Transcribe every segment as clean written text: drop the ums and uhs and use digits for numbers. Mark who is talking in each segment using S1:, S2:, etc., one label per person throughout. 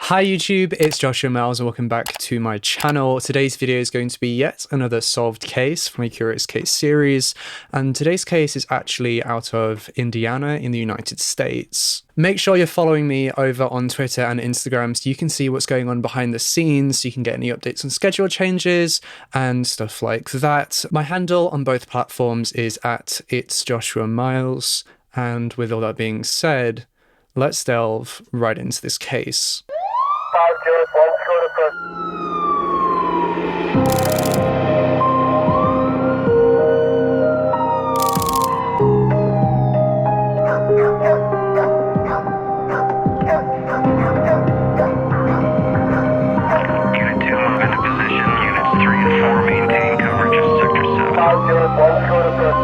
S1: Hi YouTube, it's Joshua Miles and welcome back to my channel. Today's video is going to be yet another solved case from a Curious Case series, and today's case is actually out of Indiana in the United States. Make sure you're following me over on Twitter and Instagram so you can see what's going on behind the scenes, so you can get any updates on schedule changes and stuff like that. My handle on both platforms is at It's Joshua Miles, and with all that being said, let's delve right into this case.
S2: 5 Juliet, 1 Dakota first.
S3: Unit 2, move into position. Units 3 and 4 maintain coverage of Sector 7.
S2: 5 Juliet, 1 Dakota first.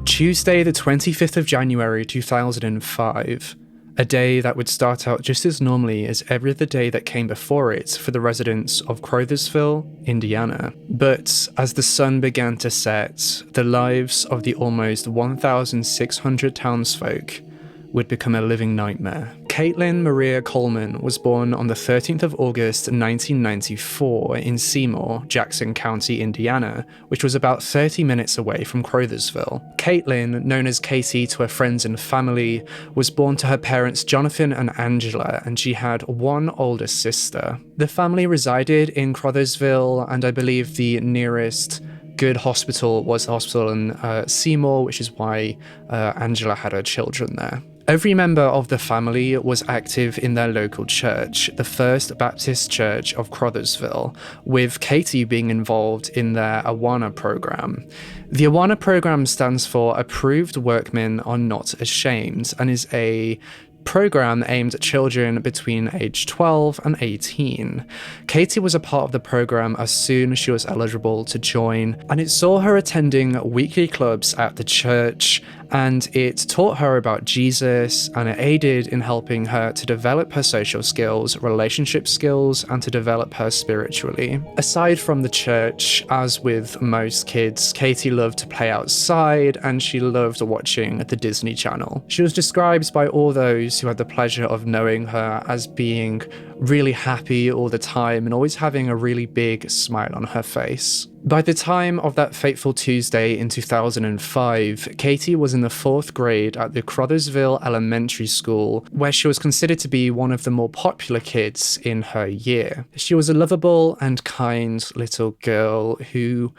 S1: Tuesday, the 25th of January 2005, a day that would start out just as normally as every other day that came before it for the residents of Crothersville, Indiana. But as the sun began to set, the lives of the almost 1,600 townsfolk would become a living nightmare. Katlyn Maria Collman was born on the 13th of August 1994 in Seymour, Jackson County, Indiana, which was about 30 minutes away from Crothersville. Katlyn, known as Katie to her friends and family, was born to her parents Jonathan and Angela, and she had one older sister. The family resided in Crothersville, and I believe the nearest good hospital was the hospital in Seymour, which is why Angela had her children there. Every member of the family was active in their local church, the First Baptist Church of Crothersville, with Katie being involved in their Awana program. The Awana program stands for Approved Workmen Are Not Ashamed, and is a program aimed at children between age 12 and 18. Katie was a part of the program as soon as she was eligible to join, and it saw her attending weekly clubs at the church, and it taught her about Jesus, and it aided in helping her to develop her social skills, relationship skills, and to develop her spiritually. Aside from the church, as with most kids, Katie loved to play outside, and she loved watching the Disney Channel. She was described by all those who had the pleasure of knowing her as being really happy all the time and always having a really big smile on her face. By the time of that fateful Tuesday in 2005, Katie was in the 4th grade at the Crothersville Elementary School, where she was considered to be one of the more popular kids in her year. She was a lovable and kind little girl who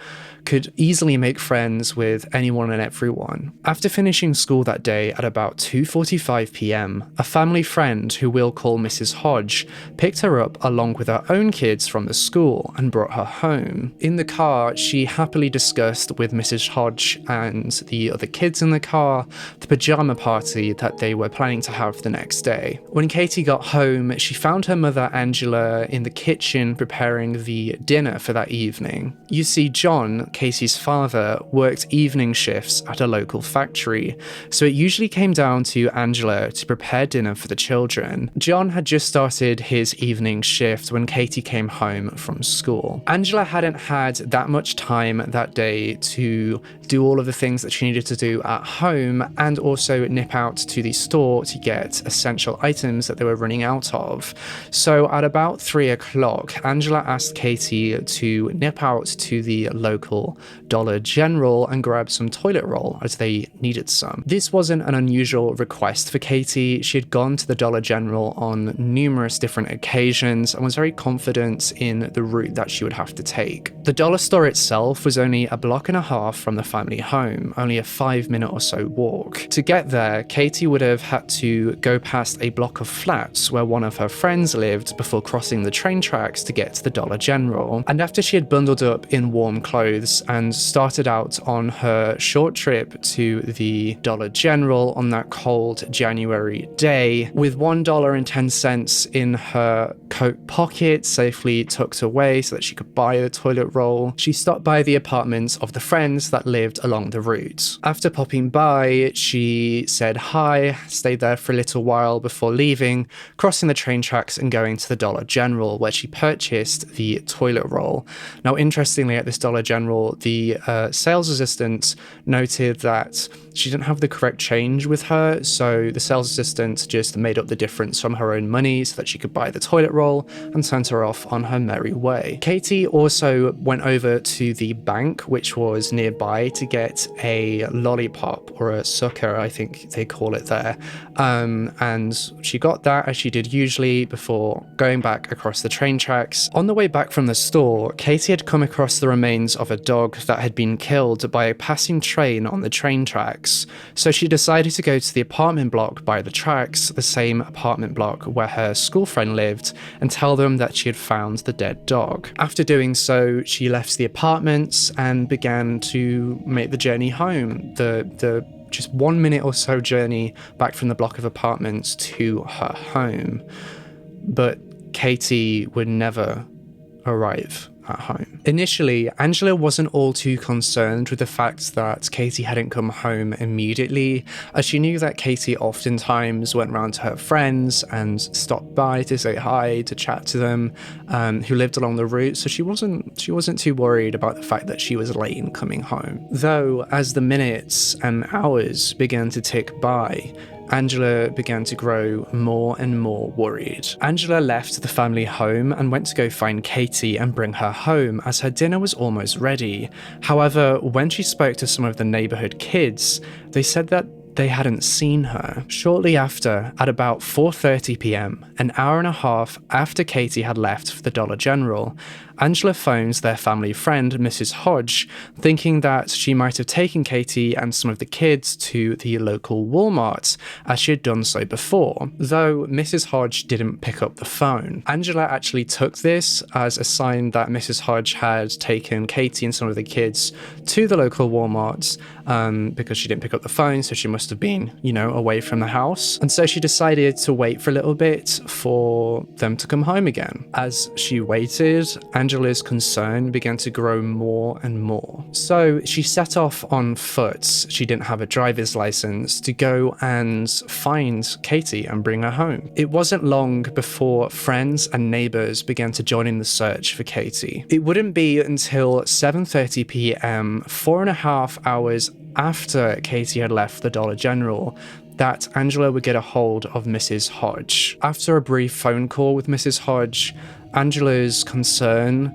S1: could easily make friends with anyone and everyone. After finishing school that day at about 2:45 p.m, a family friend, who we'll call Mrs. Hodge, picked her up along with her own kids from the school and brought her home. In the car, she happily discussed with Mrs. Hodge and the other kids in the car the pajama party that they were planning to have the next day. When Katie got home, she found her mother Angela in the kitchen preparing the dinner for that evening. You see, John, Katie's father, worked evening shifts at a local factory, so it usually came down to Angela to prepare dinner for the children. John had just started his evening shift when Katie came home from school. Angela hadn't had that much time that day to do all of the things that she needed to do at home, and also nip out to the store to get essential items that they were running out of. So at about 3 o'clock, Angela asked Katie to nip out to the local Dollar General and grab some toilet roll, as they needed some. This wasn't an unusual request for Katie. She had gone to the Dollar General on numerous different occasions and was very confident in the route that she would have to take. The dollar store itself was only a block and a half from the family home, only a 5-minute or so walk. To get there, Katie would have had to go past a block of flats where one of her friends lived before crossing the train tracks to get to the Dollar General. And after she had bundled up in warm clothes and started out on her short trip to the Dollar General on that cold January day, with $1.10 in her coat pocket safely tucked away so that she could buy the toilet roll, she stopped by the apartments of the friends that lived lived along the route. After popping by, she said hi, stayed there for a little while before leaving, crossing the train tracks and going to the Dollar General, where she purchased the toilet roll. Now, interestingly, at this Dollar General, the sales assistant noted that she didn't have the correct change with her, so the sales assistant just made up the difference from her own money so that she could buy the toilet roll and sent her off on her merry way. Katie also went over to the bank, which was nearby, to get a lollipop or a sucker, I think they call it there. And she got that, as she did usually, before going back across the train tracks. On the way back from the store, Katie had come across the remains of a dog that had been killed by a passing train on the train tracks. So she decided to go to the apartment block by the tracks, the same apartment block where her school friend lived, and tell them that she had found the dead dog. After doing so, she left the apartments and began to make the journey home. The just 1 minute or so journey back from the block of apartments to her home. But Katie would never arrive at home. Initially, Angela wasn't all too concerned with the fact that Katie hadn't come home immediately, as she knew that Katie oftentimes went round to her friends and stopped by to say hi, to chat to them, who lived along the route, so she wasn't too worried about the fact that she was late in coming home. Though, as the minutes and hours began to tick by, Angela began to grow more and more worried. Angela left the family home and went to go find Katie and bring her home, as her dinner was almost ready. However, when she spoke to some of the neighborhood kids, they said that they hadn't seen her. Shortly after, at about 4:30 p.m, an hour and a half after Katie had left for the Dollar General, Angela phones their family friend, Mrs. Hodge, thinking that she might have taken Katie and some of the kids to the local Walmart, as she had done so before, though Mrs. Hodge didn't pick up the phone. Angela actually took this as a sign that Mrs. Hodge had taken Katie and some of the kids to the local Walmart, because she didn't pick up the phone, so she must have been, away from the house. And so she decided to wait for a little bit for them to come home again. As she waited, Angela's concern began to grow more and more. So she set off on foot, she didn't have a driver's license, to go and find Katie and bring her home. It wasn't long before friends and neighbors began to join in the search for Katie. It wouldn't be until 7:30 p.m, 4.5 hours after Katie had left the Dollar General, that Angela would get a hold of Mrs. Hodge. After a brief phone call with Mrs. Hodge, Angela's concern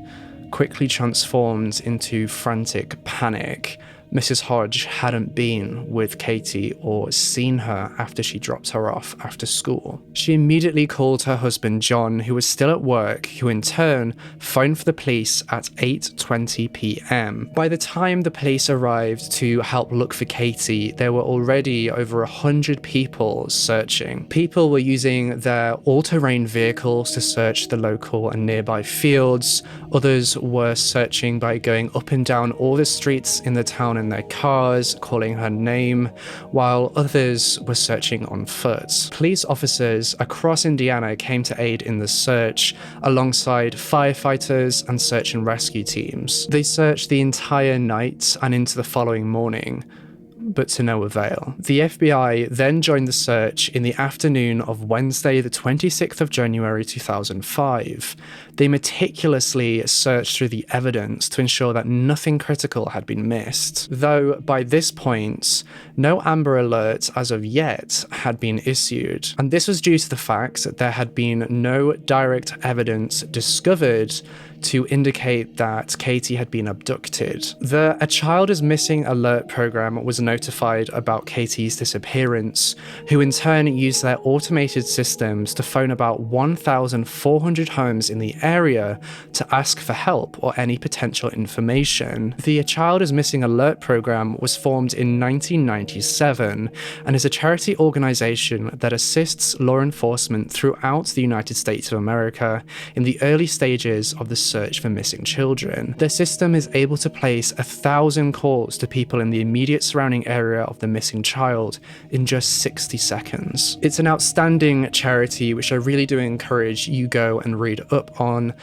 S1: quickly transformed into frantic panic. Mrs. Hodge hadn't been with Katie or seen her after she dropped her off after school. She immediately called her husband John, who was still at work, who in turn phoned for the police at 8:20 p.m. By the time the police arrived to help look for Katie, there were already over 100 people searching. People were using their all-terrain vehicles to search the local and nearby fields. Others were searching by going up and down all the streets in the town in their cars, calling her name, while others were searching on foot. Police officers across Indiana came to aid in the search, alongside firefighters and search and rescue teams. They searched the entire night and into the following morning, but to no avail. The FBI then joined the search in the afternoon of Wednesday, the 26th of January 2005. They meticulously searched through the evidence to ensure that nothing critical had been missed, though by this point, no Amber Alert as of yet had been issued. And this was due to the fact that there had been no direct evidence discovered to indicate that Katie had been abducted. The A Child is Missing alert program was notified about Katie's disappearance, who in turn used their automated systems to phone about 1,400 homes in the area to ask for help or any potential information. The A Child is Missing alert program was formed in 1997 and is a charity organization that assists law enforcement throughout the United States of America in the early stages of the search for missing children. The system is able to place 1,000 calls to people in the immediate surrounding area of the missing child in just 60 seconds. It's an outstanding charity, which I really do encourage you go and read up on.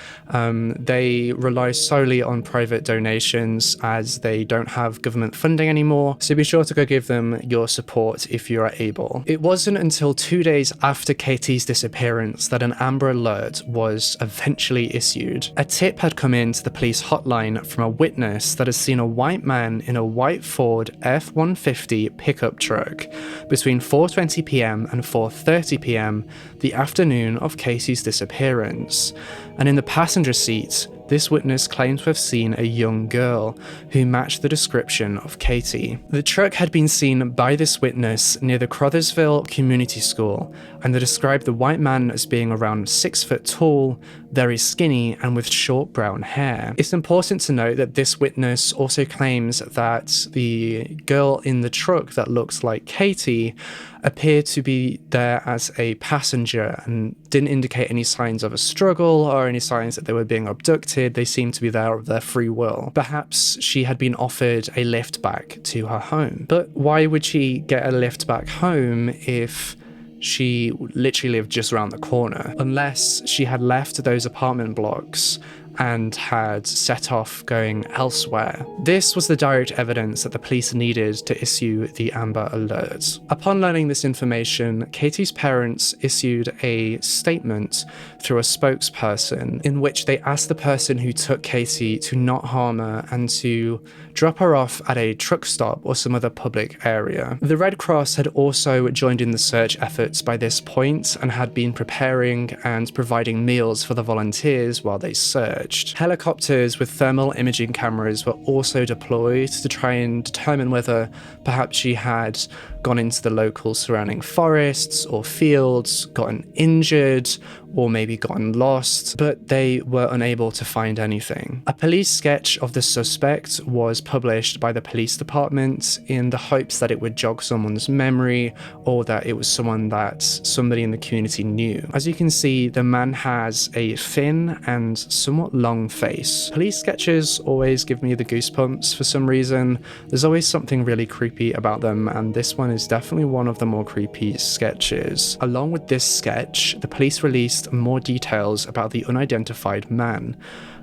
S1: They rely solely on private donations as they don't have government funding anymore, so be sure to go give them your support if you are able. It wasn't until 2 days after Katie's disappearance that an Amber Alert was eventually issued. A tip had come in to the police hotline from a witness that has seen a white man in a white Ford F-150 pickup truck between 4:20 p.m. and 4:30 p.m. the afternoon of Katie's disappearance, and in the passenger seat, this witness claimed to have seen a young girl who matched the description of Katie. The truck had been seen by this witness near the Crothersville Community School, and they described the white man as being around 6 foot tall, very skinny, and with short brown hair. It's important to note that this witness also claims that the girl in the truck that looks like Katie appeared to be there as a passenger and didn't indicate any signs of a struggle or any signs that they were being abducted. They seemed to be there of their free will. Perhaps she had been offered a lift back to her home. But why would she get a lift back home if she literally lived just around the corner? Unless she had left those apartment blocks and had set off going elsewhere. This was the direct evidence that the police needed to issue the Amber Alert. Upon learning this information, Katie's parents issued a statement through a spokesperson in which they asked the person who took Katie to not harm her and to drop her off at a truck stop or some other public area. The Red Cross had also joined in the search efforts by this point and had been preparing and providing meals for the volunteers while they searched. Helicopters with thermal imaging cameras were also deployed to try and determine whether perhaps she had gone into the local surrounding forests or fields, gotten injured, or maybe gotten lost, but they were unable to find anything. A police sketch of the suspect was published by the police department in the hopes that it would jog someone's memory or that it was someone that somebody in the community knew. As you can see, the man has a thin and somewhat long face. Police sketches always give me the goosebumps for some reason. There's always something really creepy about them, and this one is definitely one of the more creepy sketches. Along with this sketch, the police released more details about the unidentified man.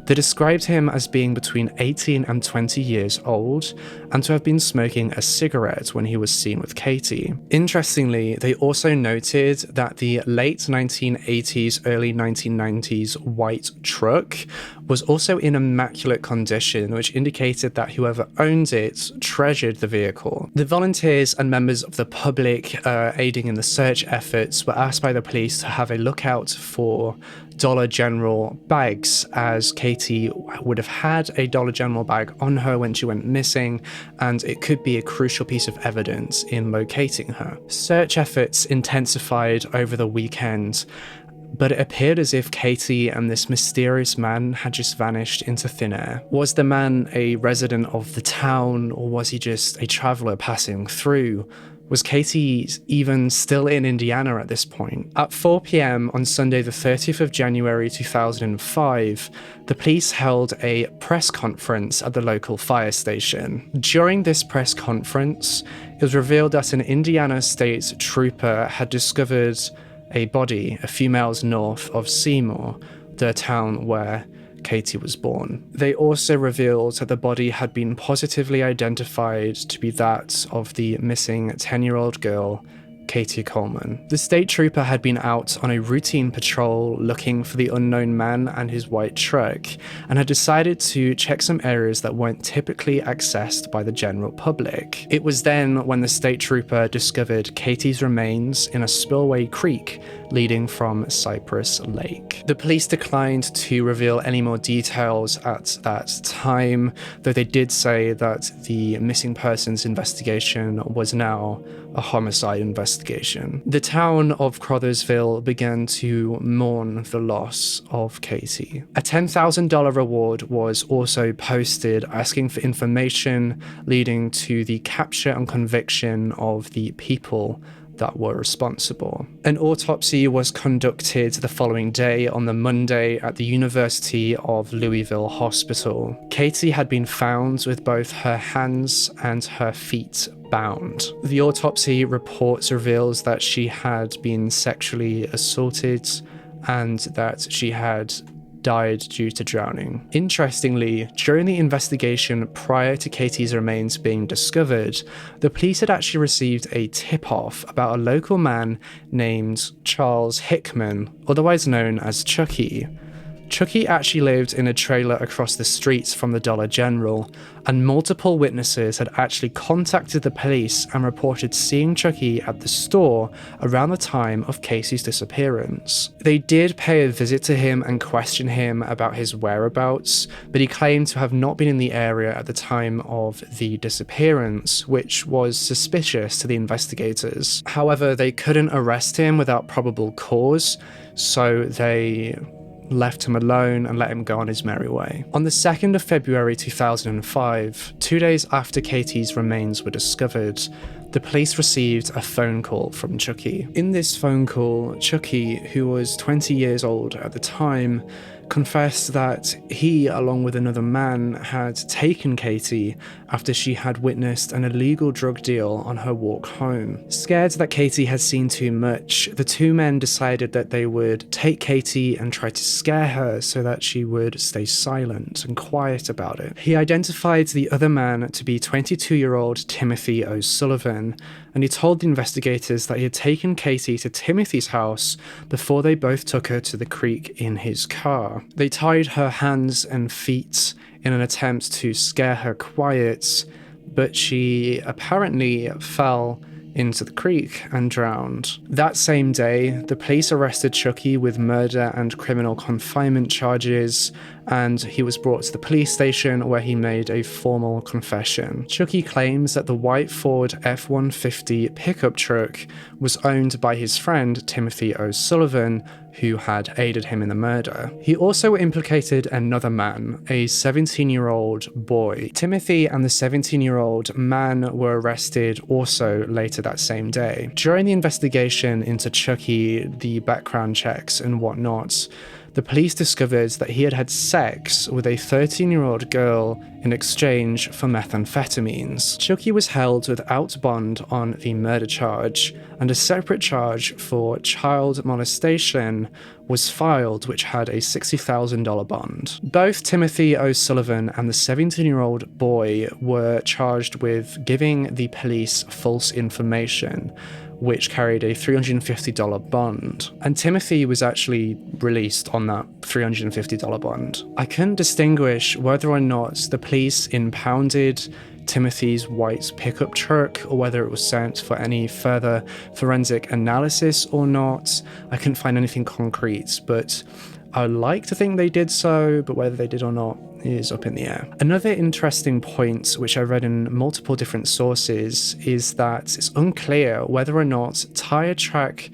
S1: They described him as being between 18 and 20 years old and to have been smoking a cigarette when he was seen with Katie. Interestingly, they also noted that the late 1980s, early 1990s white truck was also in immaculate condition, which indicated that whoever owned it treasured the vehicle. The volunteers and members of the public aiding in the search efforts were asked by the police to have a lookout for Dollar General bags, as Katie would have had a Dollar General bag on her when she went missing, and it could be a crucial piece of evidence in locating her. Search efforts intensified over the weekend, but it appeared as if Katie and this mysterious man had just vanished into thin air. Was the man a resident of the town, or was he just a traveller passing through? Was Katie even still in Indiana at this point? At 4 p.m. on Sunday the 30th of January 2005, the police held a press conference at the local fire station. During this press conference, it was revealed that an Indiana state trooper had discovered a body a few miles north of Seymour, the town where Katie was born. They also revealed that the body had been positively identified to be that of the missing 10-year-old girl, Katie Collman. The state trooper had been out on a routine patrol looking for the unknown man and his white truck, and had decided to check some areas that weren't typically accessed by the general public. It was then when the state trooper discovered Katie's remains in a spillway creek leading from Cypress Lake. The police declined to reveal any more details at that time, though they did say that the missing persons investigation was now a homicide investigation. The town of Crothersville began to mourn the loss of Katie. A $10,000 reward was also posted asking for information leading to the capture and conviction of the people that were responsible. An autopsy was conducted the following day on the Monday at the University of Louisville Hospital. Katie had been found with both her hands and her feet bound. The autopsy reports reveals that she had been sexually assaulted and that she had died due to drowning. Interestingly, during the investigation prior to Katie's remains being discovered, the police had actually received a tip-off about a local man named Charles Hickman, otherwise known as Chucky. Chucky actually lived in a trailer across the street from the Dollar General, and multiple witnesses had actually contacted the police and reported seeing Chucky at the store around the time of Casey's disappearance. They did pay a visit to him and question him about his whereabouts, but he claimed to have not been in the area at the time of the disappearance, which was suspicious to the investigators. However, they couldn't arrest him without probable cause, so they left him alone and let him go on his merry way. On the 2nd of February 2005, 2 days after Katie's remains were discovered, the police received a phone call from Chucky. In this phone call, Chucky, who was 20 years old at the time, confessed that he, along with another man, had taken Katie after she had witnessed an illegal drug deal on her walk home. Scared that Katie had seen too much, the two men decided that they would take Katie and try to scare her so that she would stay silent and quiet about it. He identified the other man to be 22-year-old Timothy O'Sullivan, and he told the investigators that he had taken Katie to Timothy's house before they both took her to the creek in his car. They tied her hands and feet in an attempt to scare her quiet, but she apparently fell into the creek and drowned. That same day, the police arrested Chucky with murder and criminal confinement charges, and he was brought to the police station where he made a formal confession. Chucky claims that the white Ford F-150 pickup truck was owned by his friend Timothy O'Sullivan, who had aided him in the murder. He also implicated another man, a 17-year-old boy. Timothy and the 17-year-old man were arrested also later that same day. During the investigation into Chucky, the background checks and whatnot, the police discovered that he had had sex with a 13-year-old girl in exchange for methamphetamines. Chucky was held without bond on the murder charge, and a separate charge for child molestation was filed, which had a $60,000 bond. Both Timothy O'Sullivan and the 17-year-old boy were charged with giving the police false information, which carried a $350 bond. And Timothy was actually released on that $350 bond. I couldn't distinguish whether or not the police impounded Timothy's white pickup truck or whether it was sent for any further forensic analysis or not. I couldn't find anything concrete, but I like to think they did so, but whether they did or not is up in the air. Another interesting point, which I read in multiple different sources, is that it's unclear whether or not tire track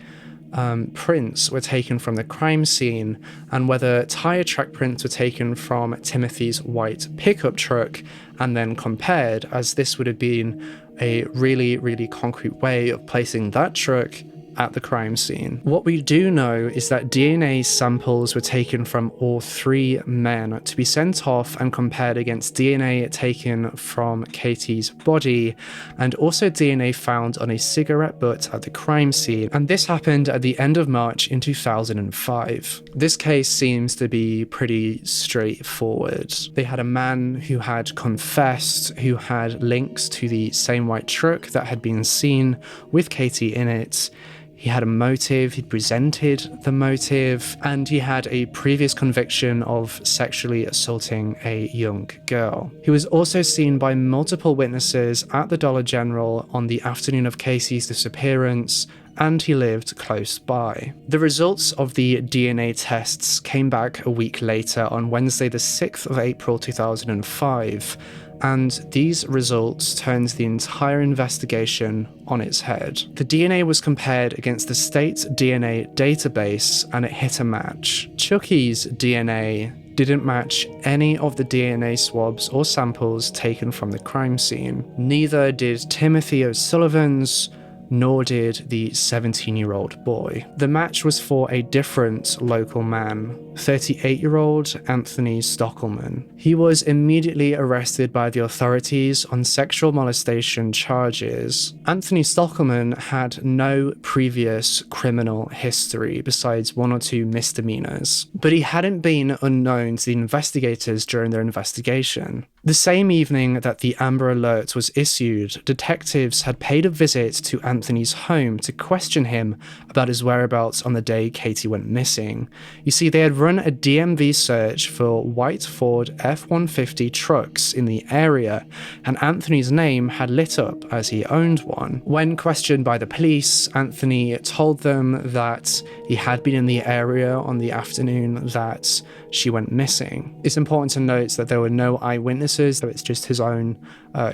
S1: prints were taken from the crime scene and whether tire track prints were taken from Timothy's white pickup truck and then compared, as this would have been a really, really concrete way of placing that truck at the crime scene. What we do know is that DNA samples were taken from all three men to be sent off and compared against DNA taken from Katie's body, and also DNA found on a cigarette butt at the crime scene, and this happened at the end of March in 2005. This case seems to be pretty straightforward. They had a man who had confessed, who had links to the same white truck that had been seen with Katie in it. He had a motive, he'd presented the motive, and he had a previous conviction of sexually assaulting a young girl. He was also seen by multiple witnesses at the Dollar General on the afternoon of Casey's disappearance, and he lived close by. The results of the DNA tests came back a week later on Wednesday the 6th of April 2005, and these results turned the entire investigation on its head. The DNA was compared against the state DNA database and it hit a match. Chucky's DNA didn't match any of the DNA swabs or samples taken from the crime scene. Neither did Timothy O'Sullivan's nor did the 17-year-old boy. The match was for a different local man, 38-year-old Anthony Stockelman. He was immediately arrested by the authorities on sexual molestation charges. Anthony Stockelman had no previous criminal history besides 1 or 2 misdemeanors, but he hadn't been unknown to the investigators during their investigation. The same evening that the Amber Alert was issued, detectives had paid a visit to Anthony's home to question him about his whereabouts on the day Katie went missing. You see, they had run a DMV search for white Ford F-150 trucks in the area, and Anthony's name had lit up as he owned one. When questioned by the police, Anthony told them that he had been in the area on the afternoon that she went missing. It's important to note that there were no eyewitnesses, so it's just his own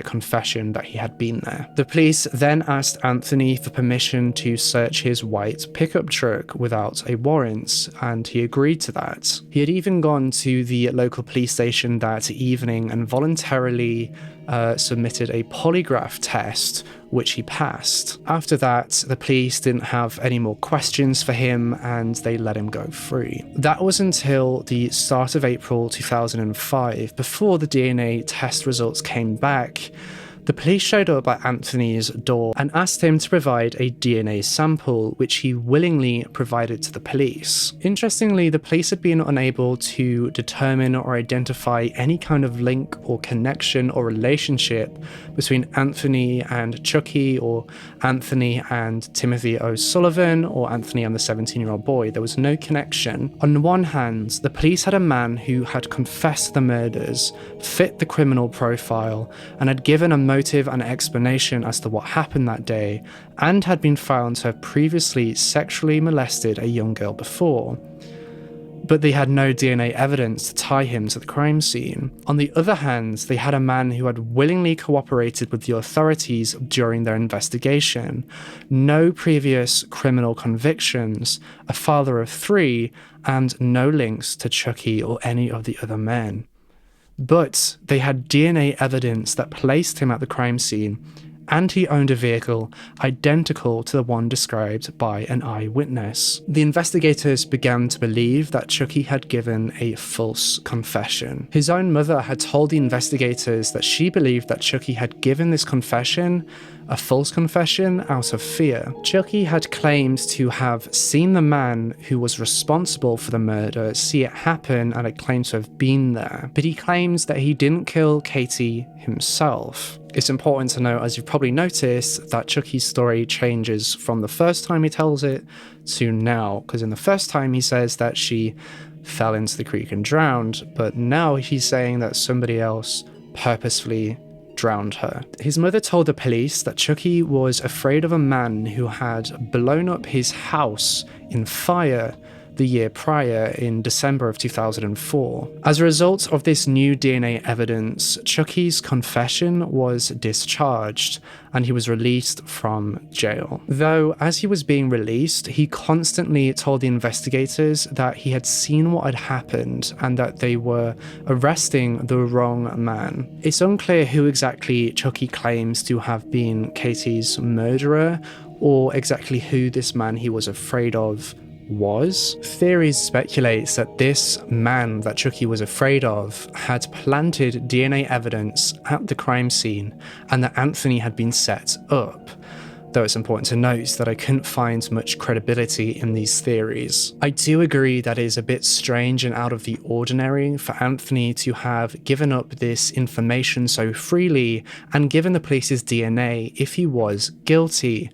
S1: confession that he had been there. The police then asked Anthony for permission to search his white pickup truck without a warrant, and he agreed to that. He had even gone to the local police station that evening and voluntarily submitted a polygraph test, which he passed. After that, the police didn't have any more questions for him and they let him go free. That was until the start of April 2005, before the DNA test results came back. The police showed up at Anthony's door and asked him to provide a DNA sample, which he willingly provided to the police. Interestingly, the police had been unable to determine or identify any kind of link or connection or relationship between Anthony and Chucky, or Anthony and Timothy O'Sullivan, or Anthony and the 17-year-old boy. There was no connection. On one hand, the police had a man who had confessed the murders, fit the criminal profile, and had given a motive and explanation as to what happened that day, and had been found to have previously sexually molested a young girl before. But they had no DNA evidence to tie him to the crime scene. On the other hand, they had a man who had willingly cooperated with the authorities during their investigation, no previous criminal convictions, a father of 3, and no links to Chucky or any of the other men. But they had DNA evidence that placed him at the crime scene, and he owned a vehicle identical to the one described by an eyewitness. The investigators began to believe that Chucky had given a false confession. His own mother had told the investigators that she believed that Chucky had given this confession, a false confession, out of fear. Chucky had claimed to have seen the man who was responsible for the murder see it happen and had claimed to have been there, but he claims that he didn't kill Katie himself. It's important to note, as you've probably noticed, that Chucky's story changes from the first time he tells it to now, because in the first time he says that she fell into the creek and drowned, but now he's saying that somebody else purposefully drowned her. His mother told the police that Chucky was afraid of a man who had blown up his house in fire the year prior, in December of 2004. As a result of this new DNA evidence, Chucky's confession was discharged and he was released from jail. Though, as he was being released, he constantly told the investigators that he had seen what had happened and that they were arresting the wrong man. It's unclear who exactly Chucky claims to have been Katie's murderer, or exactly who this man he was afraid of was. Theories speculates that this man that Chucky was afraid of had planted DNA evidence at the crime scene and that Anthony had been set up. Though it's important to note that I couldn't find much credibility in these theories. I do agree that it is a bit strange and out of the ordinary for Anthony to have given up this information so freely and given the police his DNA if he was guilty,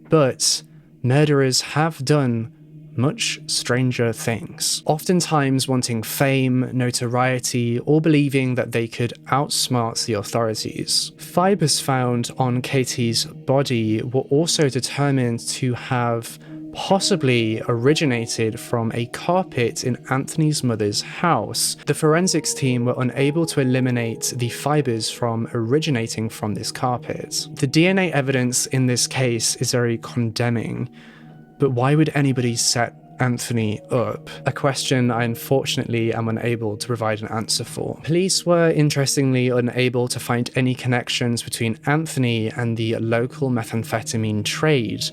S1: but murderers have done much stranger things, oftentimes wanting fame, notoriety, or believing that they could outsmart the authorities. Fibers found on Katie's body were also determined to have possibly originated from a carpet in Anthony's mother's house. The forensics team were unable to eliminate the fibers from originating from this carpet. The DNA evidence in this case is very condemning. But why would anybody set Anthony up? A question I unfortunately am unable to provide an answer for. Police were interestingly unable to find any connections between Anthony and the local methamphetamine trade,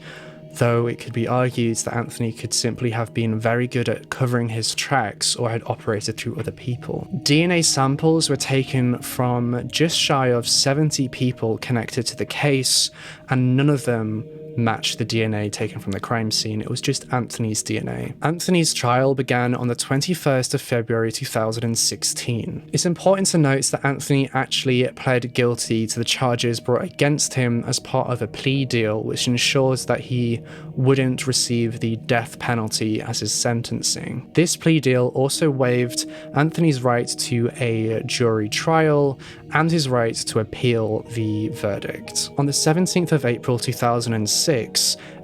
S1: though it could be argued that Anthony could simply have been very good at covering his tracks or had operated through other people. DNA samples were taken from just shy of 70 people connected to the case, and none of them matched the DNA taken from the crime scene. It was just Anthony's DNA. Anthony's trial began on the 21st of February 2016. It's important to note that Anthony actually pled guilty to the charges brought against him as part of a plea deal, which ensures that he wouldn't receive the death penalty as his sentencing. This plea deal also waived Anthony's right to a jury trial and his right to appeal the verdict. On the 17th of April 2006,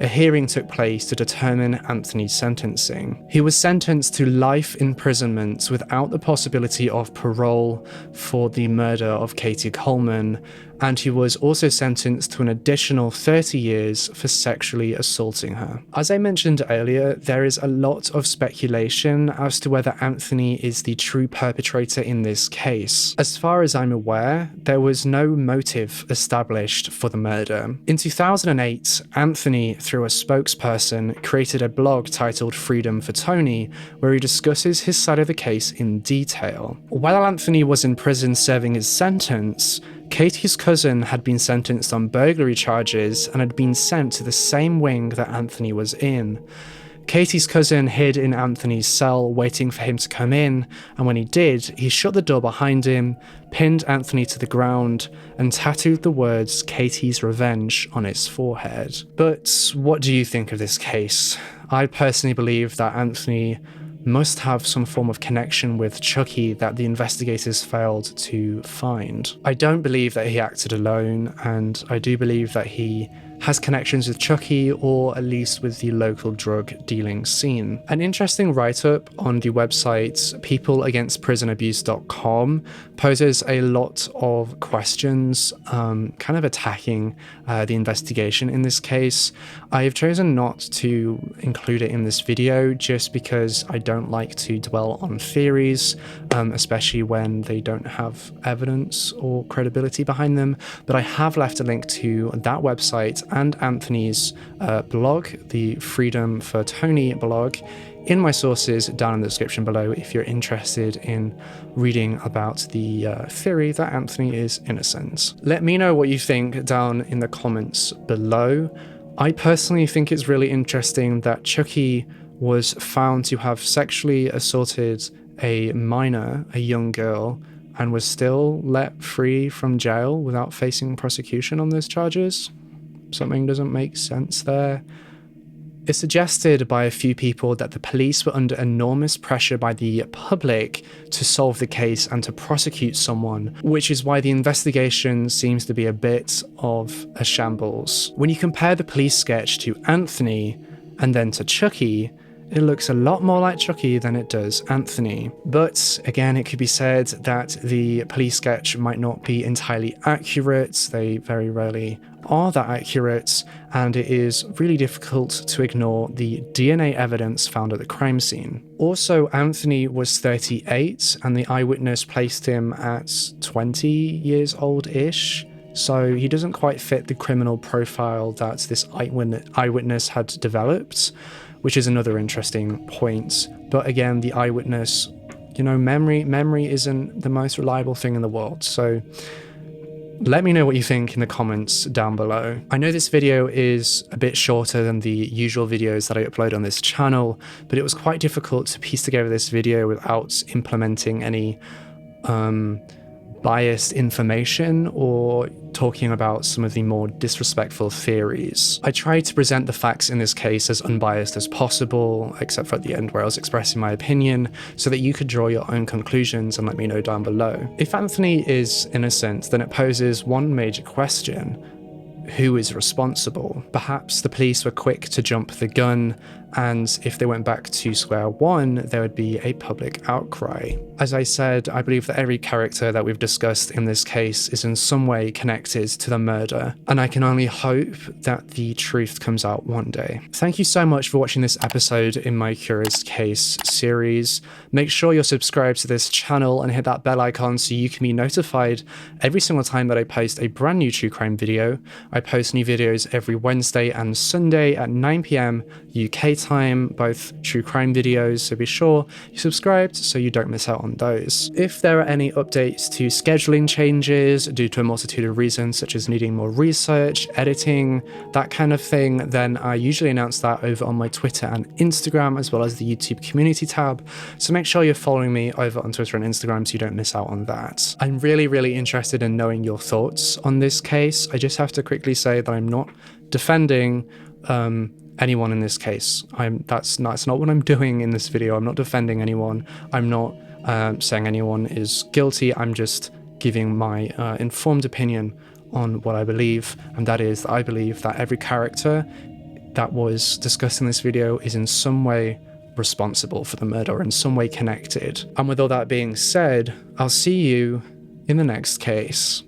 S1: a hearing took place to determine Anthony's sentencing. He was sentenced to life imprisonment without the possibility of parole for the murder of Katie Collman, and he was also sentenced to an additional 30 years for sexually assaulting her. As I mentioned earlier, there is a lot of speculation as to whether Anthony is the true perpetrator in this case. As far as I'm aware, there was no motive established for the murder. In 2008, Anthony, through a spokesperson, created a blog titled Freedom for Tony, where he discusses his side of the case in detail. While Anthony was in prison serving his sentence, Katie's cousin had been sentenced on burglary charges and had been sent to the same wing that Anthony was in. Katie's cousin hid in Anthony's cell, waiting for him to come in, and when he did, he shut the door behind him, pinned Anthony to the ground, and tattooed the words "Katie's Revenge" on his forehead. But what do you think of this case? I personally believe that Anthony must have some form of connection with Chucky that the investigators failed to find. I don't believe that he acted alone, and I do believe that he has connections with Chucky, or at least with the local drug dealing scene. An interesting write-up on the website peopleagainstprisonabuse.com poses a lot of questions, kind of attacking the investigation in this case. I have chosen not to include it in this video just because I don't like to dwell on theories, especially when they don't have evidence or credibility behind them, but I have left a link to that website and Anthony's blog, the Freedom for Tony blog, in my sources down in the description below if you're interested in reading about the theory that Anthony is innocent. Let me know what you think down in the comments below. I personally think it's really interesting that Chucky was found to have sexually assaulted a minor, a young girl, and was still let free from jail without facing prosecution on those charges. Something doesn't make sense there. It's suggested by a few people that the police were under enormous pressure by the public to solve the case and to prosecute someone, which is why the investigation seems to be a bit of a shambles. When you compare the police sketch to Anthony and then to Chucky, it looks a lot more like Chucky than it does Anthony. But again, it could be said that the police sketch might not be entirely accurate. They very rarely are that accurate, and it is really difficult to ignore the DNA evidence found at the crime scene. Also, Anthony was 38, and the eyewitness placed him at 20 years old-ish. So he doesn't quite fit the criminal profile that this eyewitness had developed, which is another interesting point. But again, the eyewitness, memory isn't the most reliable thing in the world. So let me know what you think in the comments down below. I know this video is a bit shorter than the usual videos that I upload on this channel, but it was quite difficult to piece together this video without implementing any biased information or talking about some of the more disrespectful theories. I tried to present the facts in this case as unbiased as possible, except for at the end where I was expressing my opinion, so that you could draw your own conclusions and let me know down below. If Anthony is innocent, then it poses one major question: who is responsible? Perhaps the police were quick to jump the gun and if they went back to square one, there would be a public outcry. As I said, I believe that every character that we've discussed in this case is in some way connected to the murder, and I can only hope that the truth comes out one day. Thank you so much for watching this episode in my Curious Case series. Make sure you're subscribed to this channel and hit that bell icon so you can be notified every single time that I post a brand new true crime video. I post new videos every Wednesday and Sunday at 9 p.m. UK time, both true crime videos, so be sure you're subscribed so you don't miss out on those. If there are any updates to scheduling changes due to a multitude of reasons, such as needing more research, editing, that kind of thing, then I usually announce that over on my Twitter and Instagram, as well as the YouTube community tab. So make sure you're following me over on Twitter and Instagram so you don't miss out on that. I'm really interested in knowing your thoughts on this case. I just have to quickly say that I'm not defending anyone in this case. That's not what I'm doing in this video. I'm not defending anyone. I'm not saying anyone is guilty. I'm just giving my informed opinion on what I believe, and that is that I believe that every character that was discussed in this video is in some way responsible for the murder, or in some way connected. And with all that being said, I'll see you in the next case.